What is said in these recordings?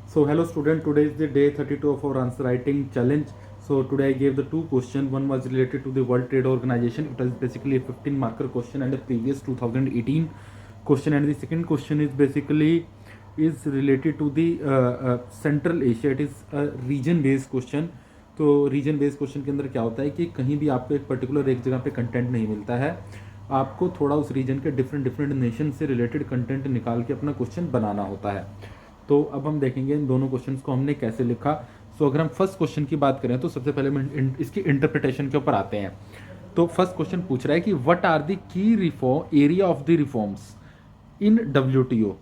So hello student, today is the day 32 of our answer writing challenge. So today I gave the two questions. One was related to the World Trade Organization. It was basically a 15 marker question and a previous 2018 question. And the second question is basically is related to the Central Asia. It is a region based question. तो reason based question के अंदर क्या होता है कि कहीं भी आपको एक पर्टिकुलर एक जगह पे कंटेंट नहीं मिलता है, आपको थोड़ा उस रीजन के डिफरेंट डिफरेंट नेशन से रिलेटेड कंटेंट निकाल के अपना क्वेश्चन बनाना होता है। तो अब हम देखेंगे इन दोनों क्वेश्चंस को हमने कैसे लिखा। सो अगर हम फर्स्ट क्वेश्चन की बात करें तो सबसे पहले हम इसकी इंटरप्रिटेशन के ऊपर आते हैं। तो फर्स्ट क्वेश्चन पूछ रहा है कि what are the key reform area of the reforms in WTO,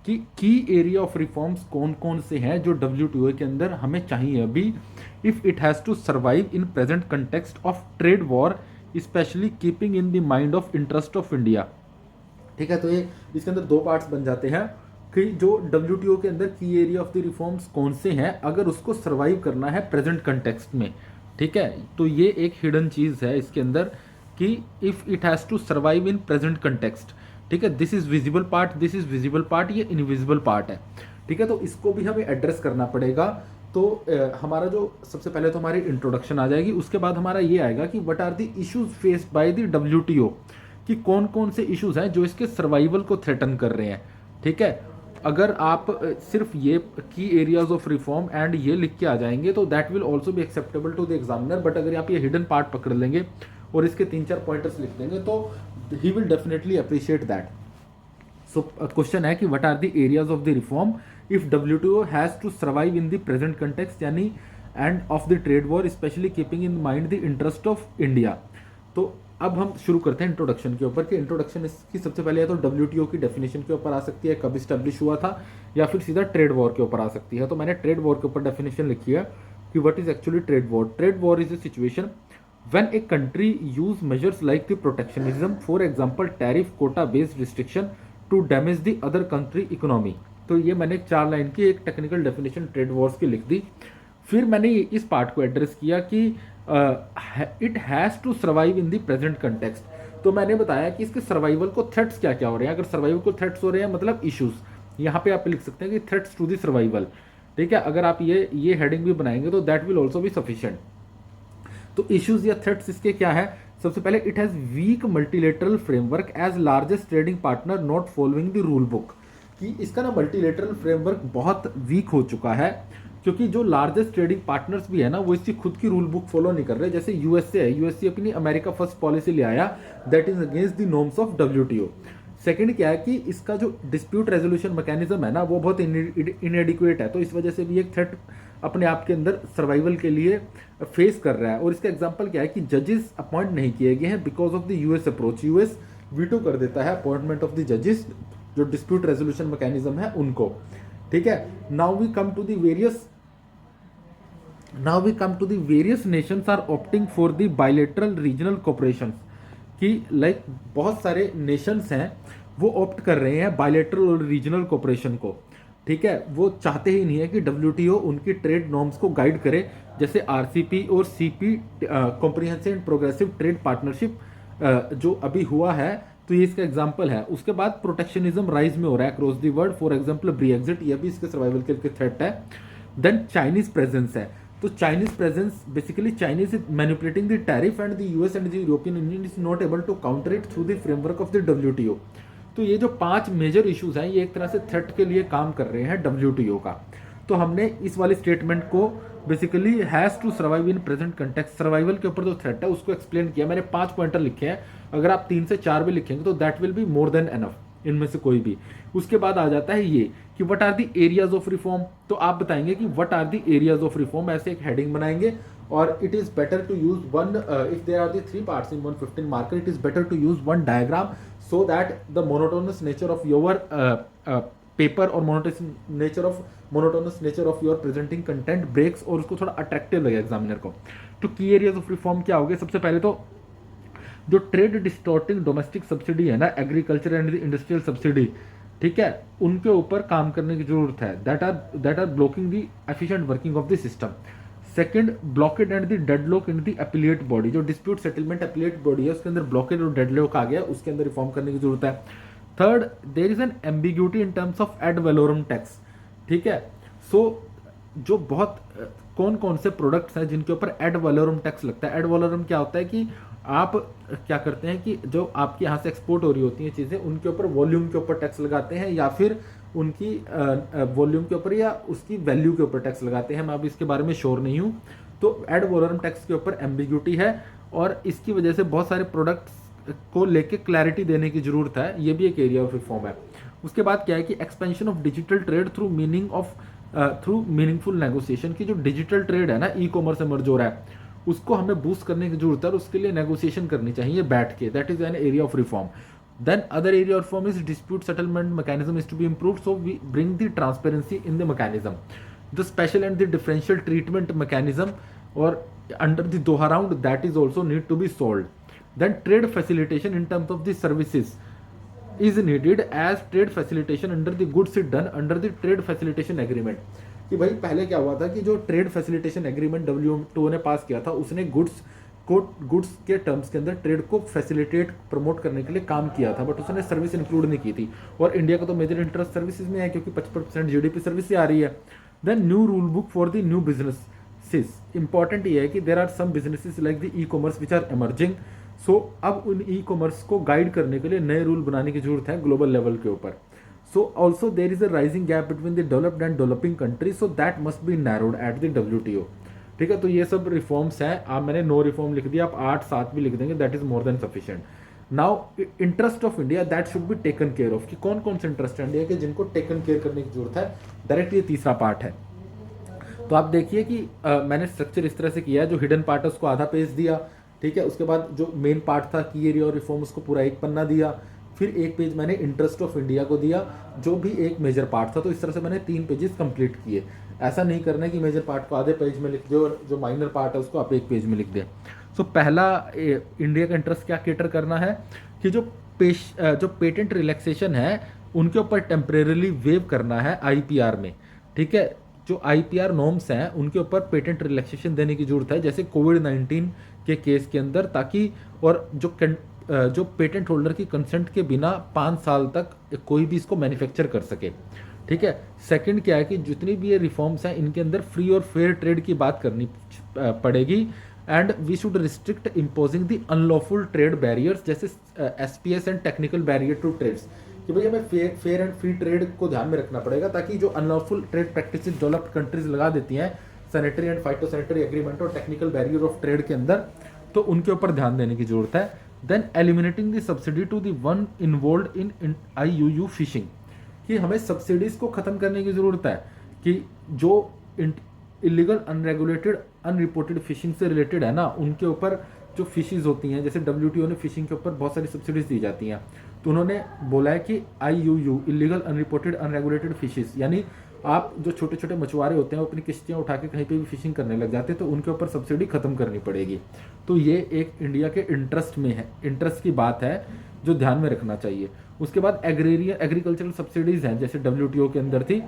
कि की एरिया ऑफ रिफॉर्म्स कौन कौन से हैं जो डब्ल्यूटीओ के अंदर हमें चाहिए अभी, if it has to survive in present context of trade war specially keeping in the mind of interest of India. ठीक है, तो ये इसके अंदर दो पार्ट्स बन जाते हैं कि जो डब्ल्यूटीओ के अंदर की एरिया ऑफ द रिफॉर्म्स कौन से हैं अगर उसको सर्वाइव करना है प्रेजेंट कंटेक्स्ट में। ठीक है, तो ये एक हिडन चीज़ है इसके अंदर कि if it has to survive in present context. ठीक है, this is visible part, this is visible part, ये इनविजिबल पार्ट है। ठीक है, तो इसको भी हमें एड्रेस करना पड़ेगा। तो हमारा जो सबसे पहले तो हमारी इंट्रोडक्शन आ जाएगी, उसके बाद हमारा ये आएगा कि what are the issues faced by the WTO, कि कौन कौन से इश्यूज हैं जो इसके सर्वाइवल को थ्रेटन कर रहे हैं। ठीक है, अगर आप सिर्फ ये की एरियाज ऑफ रिफॉर्म एंड ये लिख के आ जाएंगे तो दैट विल ऑल्सो भी acceptable to the examiner, but अगर आप ये हिडन पार्ट पकड़ लेंगे और इसके 3-4 पॉइंटर्स लिख देंगे तो he will definitely appreciate that. So question है कि what are the areas of the reform if WTO has to survive in the present context यानी end of the trade war specially keeping in mind the interest of India. तो अब हम शुरू करते हैं introduction के ऊपर कि इंट्रोडक्शन इसकी सबसे पहले है तो डब्ल्यूटीओ की डेफिनेशन के ऊपर आ सकती है, कब इस्टेब्लिश हुआ था, या फिर सीधा ट्रेड वॉर के ऊपर आ सकती है। तो मैंने ट्रेड वॉर के ऊपर डेफिनेशन लिखी है कि what is actually trade war. Trade war is a situation when a country use measures like the protectionism, for example tariff quota based restriction, to damage the other country economy। तो ये मैंने 4 line की एक technical definition trade Wars की लिख दी। फिर मैंने इस पार्ट को एड्रेस किया कि it has to survive in the present context. तो मैंने बताया कि इसके सर्वाइवल को थ्रेट्स क्या क्या हो रहे हैं। अगर सर्वाइवल को थ्रेट्स हो रहे हैं मतलब इश्यूज, यहाँ पे आप लिख सकते हैं कि थ्रेट्स टू द सर्वाइवल। ठीक है, अगर आप ये हेडिंग भी बनाएंगे तो that will also be sufficient. तो इश्यूज या थ्रेट्स इसके क्या है, सबसे पहले it has weak multilateral framework as largest trading partner not following the rule book, कि इसका ना मल्टीलेटरल फ्रेमवर्क बहुत वीक हो चुका है क्योंकि जो लार्जेस्ट ट्रेडिंग पार्टनर्स भी है ना वो इसकी खुद की रूल बुक फॉलो नहीं कर रहे। जैसे यूएसए है, यूएसए अपनी अमेरिका फर्स्ट पॉलिसी ले आया that is against the norms of WTO. Second क्या है कि इसका जो डिस्प्यूट रेजोल्यूशन मैकेनिज्म है ना वो बहुत इनएडिक्वेट है, तो इस वजह से भी एक थ्रेट अपने आप के अंदर सर्वाइवल के लिए फेस कर रहा है। और इसका एग्जांपल क्या है कि जजेस अपॉइंट नहीं किए गए हैं because of the US approach. US veto कर देता है अपॉइंटमेंट ऑफ द जजेस जो डिस्प्यूट रेजोल्यूशन मैकेनिज्म है उनको। ठीक है, now we come to the various nations are opting for the bilateral regional cooperation, कि लाइक बहुत सारे नेशंस हैं वो ऑप्ट कर रहे हैं बायलैटरल और रीजनल कोऑपरेशन को। ठीक है, वो चाहते ही नहीं है कि डब्ल्यूटीओ उनकी ट्रेड नॉर्म्स को गाइड करे, जैसे आरसीपी और CP comprehensive and progressive trade partnership जो अभी हुआ है, तो ये इसका एग्जांपल है। उसके बाद प्रोटेक्शनिज्म राइज में हो रहा है across the world, for example Brexit, ये भी इसके सर्वाइवल के लिए थ्रेट है। देन चाइनीज प्रेजेंस है, तो Chinese presence basically Chinese is manipulating the tariff and the US and the European Union is not able to counter it through the framework of the WTO. तो ये जो 5 major issues हैं ये एक तरह से थ्रेट के लिए काम कर रहे हैं डब्ल्यूटीओ का। तो हमने इस वाले स्टेटमेंट को basically has to survive in present context, survival के ऊपर जो थ्रेट है उसको एक्सप्लेन किया। मैंने 5 पॉइंटर लिखे हैं, अगर आप 3 से 4 भी लिखेंगे तो that will be more than enough, इनमें से कोई भी। उसके बाद आ जाता है ये कि what are the areas of reform, तो आप बताएंगे कि what are the areas of reform, ऐसे एक हेडिंग बनाएंगे। और it is better to use one if there are the 3 parts in 115 marker, it is better to use one diagram so that the monotonous nature of your paper or monotonous nature of your presenting content breaks और उसको थोड़ा attractive लगे examiner को। तो की areas of reform क्या हो गए, सबसे पहले तो जो ट्रेड डिस्टॉर्टिंग डोमेस्टिक सब्सिडी है ना, agriculture and the industrial subsidy, ठीक है, उनके ऊपर काम करने की जरूरत है, that are blocking the efficient working of the system. Second, blockade and the deadlock in the appellate body, जो डिस्प्यूट सेटलमेंट अपीलेट बॉडी है उसके अंदर ब्लॉकेड और डेडलॉक आ गया, उसके अंदर रिफॉर्म करने की जरूरत है। Third, there is an ambiguity in terms of ad valorem tax. ठीक है, सो जो बहुत कौन कौन से प्रोडक्ट्स हैं जिनके ऊपर एड वैलोरम टैक्स लगता है। एड वैलोरम क्या होता है कि आप क्या करते हैं कि जो आपके यहाँ से एक्सपोर्ट हो रही होती हैं चीज़ें, उनके ऊपर वॉल्यूम के ऊपर टैक्स लगाते हैं, या फिर उनकी वॉल्यूम के ऊपर या उसकी वैल्यू के ऊपर टैक्स लगाते हैं। मैं अभी इसके बारे में श्योर नहीं हूँ। तो एड वैलोरम टैक्स के ऊपर एम्बिग्यूटी है, और इसकी वजह से बहुत सारे प्रोडक्ट्स को लेके क्लैरिटी देने की जरूरत है। ये भी एक एरिया ऑफ रिफॉर्म है। उसके बाद क्या है कि expansion of digital trade through meaningful negotiation की जो डिजिटल ट्रेड है ना, ई कॉमर्स एमर्ज हो रहा है, उसको हमें बूस्ट करने की जरूरत है, और उसके लिए नेगोशिएशन करनी चाहिए बैठ के। That is an area of reform. Then other area of reform is dispute settlement mechanism is to be improved, so we bring the transparency in the mechanism. The special and the differential treatment mechanism or under the Doha round, that is also need to be solved. Then trade facilitation in terms of the services is needed, as trade facilitation under the goods is done under the trade facilitation agreement. कि भाई पहले क्या हुआ था कि जो trade facilitation agreement WTO ने पास किया था, उसने गुड्स के टर्म्स के अंदर ट्रेड को फैसिलिटेट प्रमोट करने के लिए काम किया था, बट उसने सर्विस इंक्लूड नहीं की थी। और इंडिया का तो मेजर इंटरेस्ट सर्विसेज में है, क्योंकि 55% GDP सर्विस से आ रही है। Then new rule book for the new businesses. Important ये है कि there are some businesses like the e commerce which are emerging. So अब उन ई कॉमर्स को गाइड करने के लिए नए रूल बनाने की जरूरत है ग्लोबल लेवल के ऊपर। So also there is a rising gap between the developed and developing countries, so that must be narrowed at the WTO। ठीक है, तो ये सब रिफॉर्म्स हैं। आप मैंने 9 रिफॉर्म लिख दिया, आप 8-7 भी लिख देंगे, that is more than sufficient. Now interest of India that should be taken care of, कि कौन कौन से इंटरेस्ट है इंडिया के जिनको टेकन केयर करने की जरूरत है। डायरेक्ट ये तीसरा पार्ट है। तो आप देखिए कि मैंने स्ट्रक्चर इस तरह से किया है, जो हिडन पार्ट है उसको आधा पेज दिया, ठीक है। उसके बाद जो मेन पार्ट था की एरिया और रिफॉर्म, उसको पूरा 1 पन्ना दिया। फिर 1 पेज मैंने इंटरेस्ट ऑफ इंडिया को दिया, जो भी एक मेजर पार्ट था। तो इस तरह से मैंने 3 पेजेस कंप्लीट किए। ऐसा नहीं करना है कि मेजर पार्ट को आधे पेज में लिख दो और जो माइनर पार्ट है उसको आप 1 पेज में लिख दें। सो पहला इंडिया का इंटरेस्ट क्या केटर करना है कि जो पेटेंट रिलैक्सेशन है उनके ऊपर टेम्परेरली वेव करना है IPR में, ठीक है। जो IPR नॉर्म्स हैं उनके ऊपर पेटेंट रिलैक्सेशन देने की जरूरत है, जैसे कोविड-19 के केस के अंदर, ताकि और जो पेटेंट होल्डर की कंसेंट के बिना 5 साल तक कोई भी इसको मैन्युफैक्चर कर सके, ठीक है। सेकंड क्या है कि जितनी भी ये रिफॉर्म्स हैं इनके अंदर फ्री और फेयर ट्रेड की बात करनी पड़ेगी, and we should restrict imposing the unlawful trade barriers, जैसे SPS and technical barrier to trades, कि भाई हमें फेयर एंड फ्री ट्रेड को ध्यान में रखना पड़ेगा, ताकि जो unlawful trade practice developed countries लगा देती हैं सैनिटरी एंड फाइटोसैनिटरी एग्रीमेंट और टेक्निकल बैरियर ऑफ ट्रेड के अंदर, तो उनके ऊपर ध्यान देने की जरूरत है। Then eliminating the subsidy to the one involved in IUU fishing, कि हमें सब्सिडीज को खत्म करने की जरूरत है, कि जो इलीगल अनरेगुलेटेड अनरिपोर्टेड फिशिंग से रिलेटेड है ना, उनके ऊपर जो फिशेज होती हैं, जैसे WTO ने फिशिंग के ऊपर बहुत सारी सब्सिडीज दी जाती हैं, तो उन्होंने बोला है कि IUU illegal unreported unregulated fishes, यानी आप जो छोटे छोटे मछुआरे होते हैं वो अपनी किश्तियाँ उठा के कहीं पे भी फिशिंग करने लग जाते हैं, तो उनके ऊपर सब्सिडी खत्म करनी पड़ेगी। तो ये एक इंडिया के इंटरेस्ट में है, इंटरेस्ट की बात है जो ध्यान में रखना चाहिए। उसके बाद एग्रीकल्चरल सब्सिडीज हैं, जैसे WTO के अंदर थी,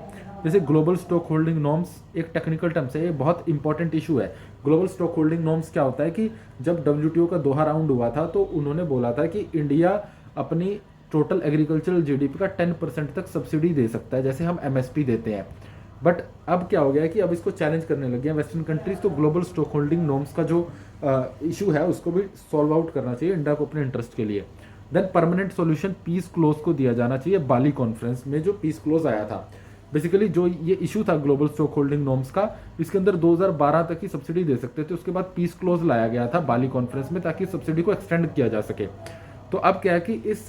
जैसे ग्लोबल स्टॉक होल्डिंग नॉर्म्स, एक टेक्निकल टर्म्स है, ये बहुत इंपॉर्टेंट इशू है। ग्लोबल स्टॉक होल्डिंग नॉर्म्स क्या होता है कि जब WTO का दोहा राउंड हुआ था तो उन्होंने बोला था कि इंडिया अपनी टोटल एग्रीकल्चरल GDP का 10% तक सब्सिडी दे सकता है, जैसे हम MSP देते हैं। बट अब क्या हो गया है कि अब इसको चैलेंज करने लग गए हैं वेस्टर्न कंट्रीज, तो ग्लोबल स्टॉक होल्डिंग नॉर्म्स का जो इशू है उसको भी सॉल्व आउट करना चाहिए इंडिया को अपने इंटरेस्ट के लिए। Then permanent solution peace clause को दिया जाना चाहिए। बाली कॉन्फ्रेंस में जो पीस क्लोज आया था, बेसिकली जो ये इशू था ग्लोबल स्टॉक होल्डिंग नॉर्म्स का, इसके अंदर 2012 तक की सब्सिडी दे सकते थे, उसके बाद पीस क्लोज लाया गया था बाली कॉन्फ्रेंस में, ताकि सब्सिडी को एक्सटेंड किया जा सके। तो अब क्या है कि इस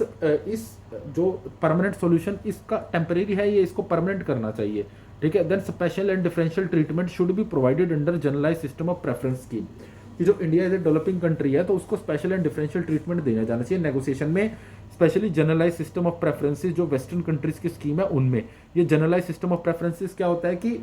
जो परमानेंट सॉल्यूशन इसका टेम्परेरी है, ये इसको परमानेंट करना चाहिए, ठीक है। Then special and differential treatment should be provided under generalise system of preference scheme, कि जो India is a developing country है तो उसको स्पेशल एंड डिफरेंशियल ट्रीटमेंट देना जाना चाहिए नेगोशिएशन में, specially generalise system of preferences जो वेस्टर्न कंट्रीज की स्कीम है उनमें। ये जनरलाइज सिस्टम ऑफ प्रेफरेंसेस क्या होता है कि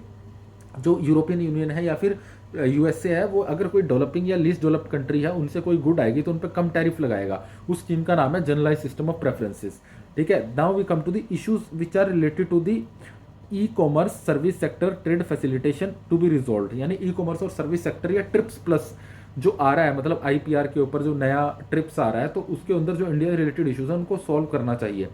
जो यूरोपियन यूनियन है या फिर USA है, वो अगर कोई डेवलपिंग या लीस्ट डेवलप्ड कंट्री है उनसे कोई गुड आएगी तो उन पर कम टैरिफ लगाएगा। उस स्कीम का नाम है जनरलाइज सिस्टम ऑफ प्रेफरेंसेस, ठीक है। Now we come to the issues which are related to the e-commerce service sector trade facilitation to be resolve, यानी ई-कॉमर्स और सर्विस सेक्टर या ट्रिप्स प्लस जो आ रहा है, मतलब IPR के ऊपर जो नया ट्रिप्स आ रहा है, तो उसके अंदर जो इंडिया रिलेटेड इश्यूज है उनको सॉल्व करना चाहिए।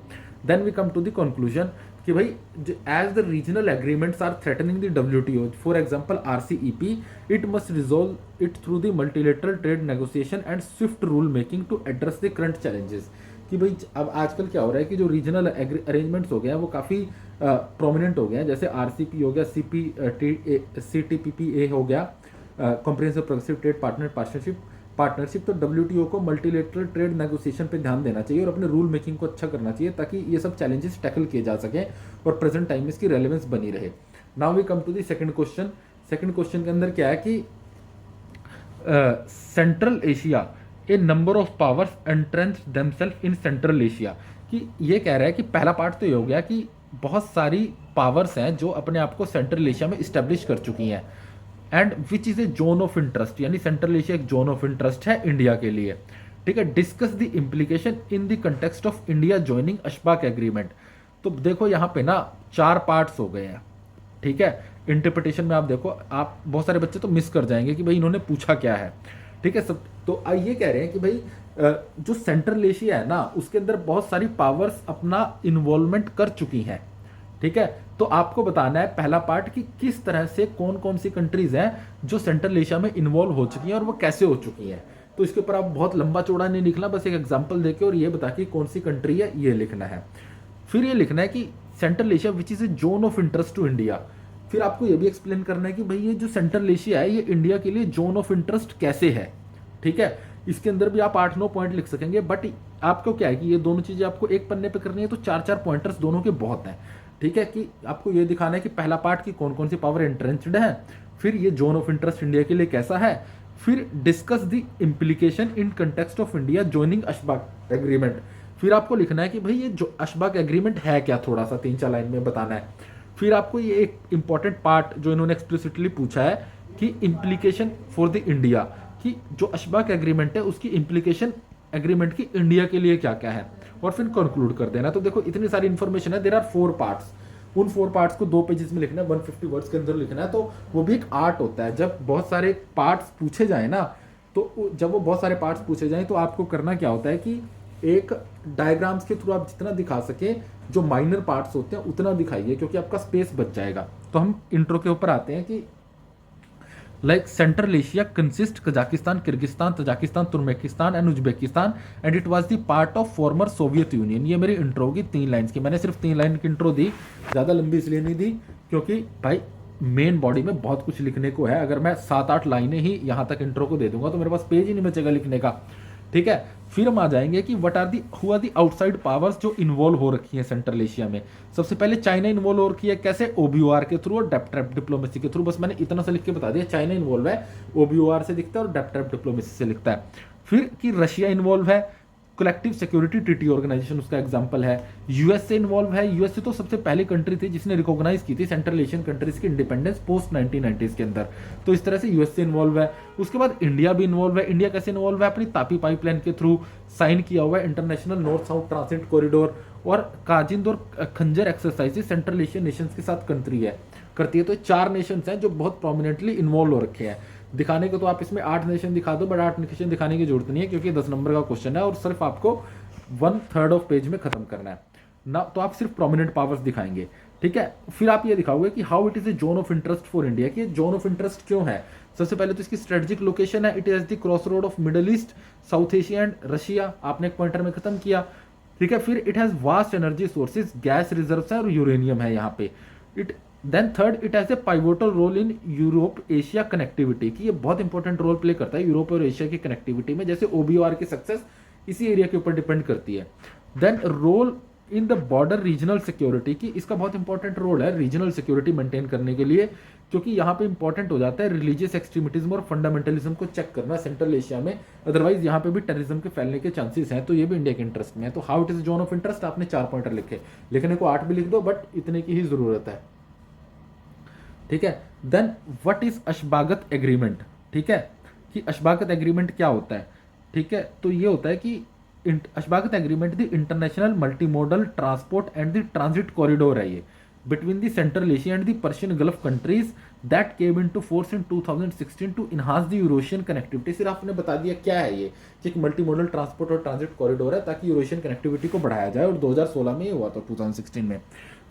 Then we come to the conclusion कि भाई as the regional agreements are threatening the WTO, for example RCEP, it must resolve it through the multilateral trade negotiation and swift rule making to address the current challenges. कि भाई अब आजकल क्या हो रहा है कि जो रीजनल अरेंजमेंट्स हो गए हैं वो काफ़ी प्रोमिनेंट हो गए हैं, जैसे RCP हो गया, CTPPA हो गया, कॉम्प्रिहेंसिव प्रोग्रेसिव ट्रेड पार्टनरशिप। तो WTO को मल्टीलेटरल ट्रेड नेगोशिएशन पे ध्यान देना चाहिए और अपने रूल मेकिंग को अच्छा करना चाहिए ताकि ये सब चैलेंजेस टैकल किए जा सकें और प्रेजेंट टाइम में इसकी रेलेवेंस बनी रहे। Now we come to the second question. Second question के अंदर क्या है कि Central Asia, a number of powers entrench themselves in Central Asia. कि ये कह रहा है कि पहला पार्ट तो ये हो गया कि बहुत सारी पावर्स हैं जो अपने आप को सेंट्रल एशिया में इस्टेब्लिश कर चुकी हैं, and which is a zone of interest, यानी सेंट्रल एशिया एक जोन ऑफ इंटरेस्ट है इंडिया के लिए। ठीक है, discuss the implication in the context of India joining Ashgabat agreement. तो देखो यहाँ पे ना 4 पार्ट्स हो गए हैं। ठीक है, इंटरप्रिटेशन में आप देखो, आप बहुत सारे बच्चे तो मिस कर जाएंगे कि भाई इन्होंने पूछा क्या है। ठीक है, सब तो ये कह रहे हैं कि भाई जो सेंट्रल एशिया है ना उसके अंदर बहुत सारी पावर्स अपना इन्वॉल्वमेंट कर चुकी हैं। ठीक है, तो आपको बताना है पहला पार्ट कि किस तरह से कौन कौन सी कंट्रीज हैं जो सेंट्रल एशिया में इन्वॉल्व हो चुकी हैं और वो कैसे हो चुकी हैं। तो इसके ऊपर आप बहुत लंबा चौड़ा नहीं लिखना, बस एक एग्जांपल देके और ये बता कि कौन सी कंट्री है ये लिखना है। फिर ये लिखना है कि Central Asia which is a zone of interest to India. फिर आपको ये भी एक्सप्लेन करना है कि भाई ये जो सेंट्रल एशिया है ये इंडिया के लिए जोन ऑफ इंटरेस्ट कैसे है। ठीक है, इसके अंदर भी आप 8-9 पॉइंट लिख सकेंगे, बट आपको क्या है कि ये दोनों चीजें आपको एक पन्ने पे करनी है तो 4-4 पॉइंटर्स दोनों के बहुत हैं। ठीक है, कि आपको ये दिखाना है कि पहला पार्ट की कौन कौन सी पावर एंट्रेंस्ड है, फिर ये जोन ऑफ इंटरेस्ट इंडिया के लिए कैसा है, फिर discuss the implication in context of India joining Ashgabat agreement. फिर आपको लिखना है कि भाई ये जो अशबाक एग्रीमेंट है क्या, थोड़ा सा 3-4 लाइन में बताना है। फिर आपको ये एक इंपॉर्टेंट पार्ट जो इन्होंने एक्सप्लिसिटली पूछा है कि इम्प्लीकेशन फॉर द इंडिया, कि जो अशबाक एग्रीमेंट है उसकी इम्प्लीकेशन एग्रीमेंट की इंडिया के लिए क्या क्या है, और फिर कंक्लूड कर देना। तो देखो इतनी सारी इंफॉर्मेशन है, देयर आर 4 पार्ट्स। उन 4 पार्ट्स को 2 पेजेस में लिखना है, 150 वर्ड्स के अंदर लिखना है। तो वो भी एक आर्ट होता है, जब बहुत सारे पार्ट्स पूछे जाए ना, तो जब वो बहुत सारे पार्ट्स पूछे जाएं तो आपको करना क्या होता है कि एक डायग्राम्स के थ्रू आप जितना दिखा सके, जो माइनर पार्ट्स होते हैं उतना दिखाइए, क्योंकि आपका स्पेस बच जाएगा। तो हम इंट्रो के ऊपर आते हैं कि like central Asia consist Kazakhstan, Kyrgyzstan, Tajikistan, Turkmenistan and Uzbekistan and it was the part of former Soviet union. ये मेरी इंट्रो होगी 3 लाइन्स की। मैंने सिर्फ 3 लाइन की इंट्रो दी, ज़्यादा लंबी इसलिए नहीं दी क्योंकि भाई मेन बॉडी में बहुत कुछ लिखने को है। अगर मैं 7-8 लाइनें ही यहाँ तक इंट्रो को दे दूंगा तो मेरे पास पेज ही नहीं बचेगा लिखने का। ठीक है, फिर हम आ जाएंगे कि what are the who are the outside powers जो इन्वॉल्व हो रखी हैं सेंट्रल एशिया में। सबसे पहले चाइना इन्वॉल्व हो रखी है, कैसे? OBOR के थ्रू और डेप ट्रैप डिप्लोमेसी के थ्रू। बस मैंने इतना सा लिख के बता दिया, चाइना इन्वॉल्व है, OBOR से दिखता है और डेप ट्रैप डिप्लोमेसी से लिखता है। फिर कि रशिया इन्वॉल्व है, कलेक्टिव सिक्योरिटी ट्रीटी ऑर्गेनाइजेशन उसका एग्जांपल है। यूएसए इन्वॉल्व है, यूएसए तो सबसे पहली कंट्री थी जिसने रिकॉग्नाइज की थी सेंट्रल एशियन कंट्रीज की इंडिपेंडेंस पोस्ट 1990s के अंदर, तो इस तरह से यूएसए इन्वॉल्व है। उसके बाद इंडिया भी इन्वॉल्व है। इंडिया कैसे इन्वॉल्व है? अपनी तापी पाइपलाइन के थ्रू साइन किया हुआ है international north south transit corridor, और काजिंद और खंजर एक्सरसाइजेस सेंट्रल एशियन नेशंस के साथ कंट्री है करती है। तो 4 नेशंस हैं जो बहुत प्रोमिनेंटली इन्वॉल्व हो रखे हैं। दिखाने को तो आप इसमें 8 नेशन दिखा दो, बट 8 नेशन दिखाने की जरूरत नहीं है क्योंकि 10 नंबर का क्वेश्चन है और सिर्फ आपको 1/3 ऑफ पेज में खत्म करना है ना, तो आप सिर्फ प्रोमिनेंट पावर्स दिखाएंगे। ठीक है, फिर आप ये दिखाओगे कि how it is a zone of interest for India, कि जोन ऑफ इंटरेस्ट क्यों है। सबसे पहले तो इसकी स्ट्रेटेजिक लोकेशन है, it is the cross road of Middle East, South Asia and Russia, आपने एक पॉइंटर में खत्म किया। ठीक है, फिर it has vast energy sources, gas reserves है और यूरेनियम है यहाँ पे। It then third, it has a pivotal role in Europe Asia connectivity, कि ये बहुत इंपॉर्टेंट रोल प्ले करता है यूरोप और एशिया की कनेक्टिविटी में, जैसे OBOR की सक्सेस इसी एरिया के ऊपर डिपेंड करती है। Then role in the border regional security, की इसका बहुत इंपॉर्टेंट रोल है रीजनल सिक्योरिटी मेंटेन करने के लिए, क्योंकि यहाँ पे इंपॉर्टेंट हो जाता है रिलीजियस एक्सट्रीमिटिज्म और फंडामेंटलिज्म को चेक करना सेंट्रल एशिया में, अदरवाइज यहाँ पे भी टेररिज्म के फैलने के चांसेस हैं, तो ये भी इंडिया के इंटरेस्ट में है। तो how it is zone of interest आपने 4 पॉइंटर लिखे, लिखने को 8 भी लिख दो, बट इतने की ही जरूरत है। ठीक है, देन व्हाट इज अशबागत एग्रीमेंट, ठीक है, कि अशबागत एग्रीमेंट क्या होता है। ठीक है, तो ये होता है कि Ashgabat agreement the international multimodal transport and the transit corridor है ये between the central Asia and the Persian Gulf countries that came into force in 2016 to enhance the Eurasian connectivity. सिर्फ आपने बता दिया क्या है ये, कि एक मल्टीमोडल ट्रांसपोर्ट और ट्रांजिट कॉरिडोर है ताकि यूरोशियन कनेक्टिविटी को बढ़ाया जाए, और 2016 में ये हुआ था 2016 में।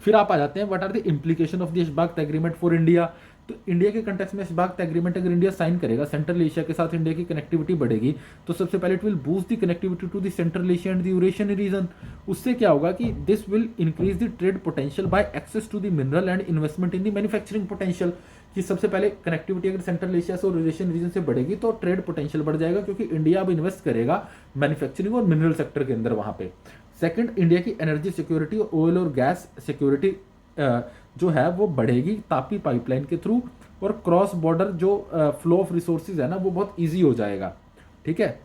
फिर आप आ जाते हैं what are the implication of the Ashgabat agreement for India. तो इंडिया के कंटेक्स्ट में अशबाक्त एग्रीमेंट अगर इंडिया साइन करेगा, सेंट्रल एशिया के साथ इंडिया की कनेक्टिविटी बढ़ेगी। तो सबसे पहले it will boost the connectivity to the central Asia and the Eurasian region. उससे क्या होगा कि this will increase the trade potential by access to the mineral and investment in the manufacturing potential. कि सबसे पहले कनेक्टिविटी अगर central Asia से और यूरेशियन रीजन से बढ़ेगी तो ट्रेड पोटेंशियल बढ़ जाएगा, क्योंकि इंडिया अब इन्वेस्ट करेगा मैन्युफैक्चरिंग और मिनरल सेक्टर के अंदर वहां पे। सेकंड, इंडिया की एनर्जी सिक्योरिटी, ऑयल और गैस सिक्योरिटी जो है वो बढ़ेगी तापी पाइपलाइन के थ्रू, और क्रॉस बॉर्डर जो फ्लो ऑफ रिसोर्सेज है ना वो बहुत ईजी हो जाएगा। ठीक है।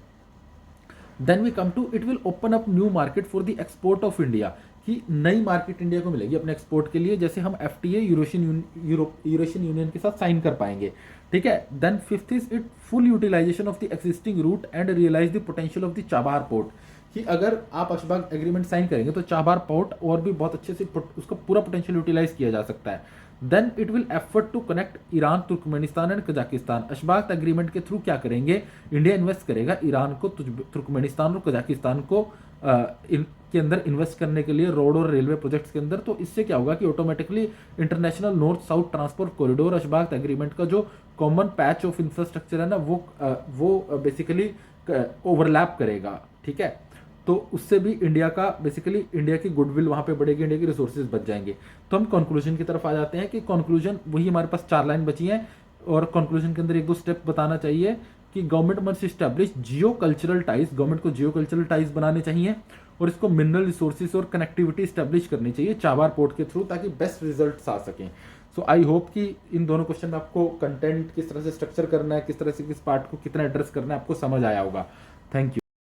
Then we come to it will open up new market for the export of India, कि नई मार्केट इंडिया को मिलेगी अपने एक्सपोर्ट के लिए, जैसे हम एफटीए यूरेशियन यूनियन के साथ साइन कर पाएंगे। ठीक है। Then fifth is it full utilisation of the existing route and realise the potential of the Chabahar port, कि अगर आप अशबाग एग्रीमेंट साइन करेंगे तो चाबहार पोर्ट और भी बहुत अच्छे से उसका पूरा पोटेंशियल यूटिलाइज किया जा सकता है। Then it will effort to connect Iran, Turkmenistan and Kazakhstan. Ashgabat agreement के थ्रू क्या करेंगे, इंडिया इन्वेस्ट करेगा ईरान को, तुर्कमेनिस्तान और कजाकिस्तान को के अंदर इन्वेस्ट करने के लिए रोड और रेलवे प्रोजेक्ट्स के अंदर। तो इससे क्या होगा कि automatically international north south transport corridor Ashgabat agreement का जो कॉमन पैच ऑफ इंफ्रास्ट्रक्चर है ना वो बेसिकली ओवरलैप करेगा। ठीक है। तो उससे भी इंडिया का बेसिकली इंडिया की गुडविल वहां पे बढ़ेगी, इंडिया की रिसोर्सेज बच जाएंगे। तो हम कंक्लूजन की तरफ आ जाते हैं कि कंक्लूजन वही हमारे पास 4 लाइन बची हैं, और कंक्लूजन के अंदर एक दो स्टेप बताना चाहिए कि गवर्नमेंट मस्ट स्टैब्लिश जियो कल्चरल टाइज, गवर्नमेंट को जियो कल्चरल टाइज बनाने चाहिए, और इसको मिनरल रिसोर्सेज और कनेक्टिविटी स्टैब्लिश करनी चाहिए चाबहार पोर्ट के थ्रू, ताकि बेस्ट रिजल्ट आ सकें। सो आई होप कि इन दोनों क्वेश्चन में आपको कंटेंट किस तरह से स्ट्रक्चर करना है, किस तरह से किस पार्ट को कितना एड्रेस करना है, आपको समझ आया होगा। Thank you.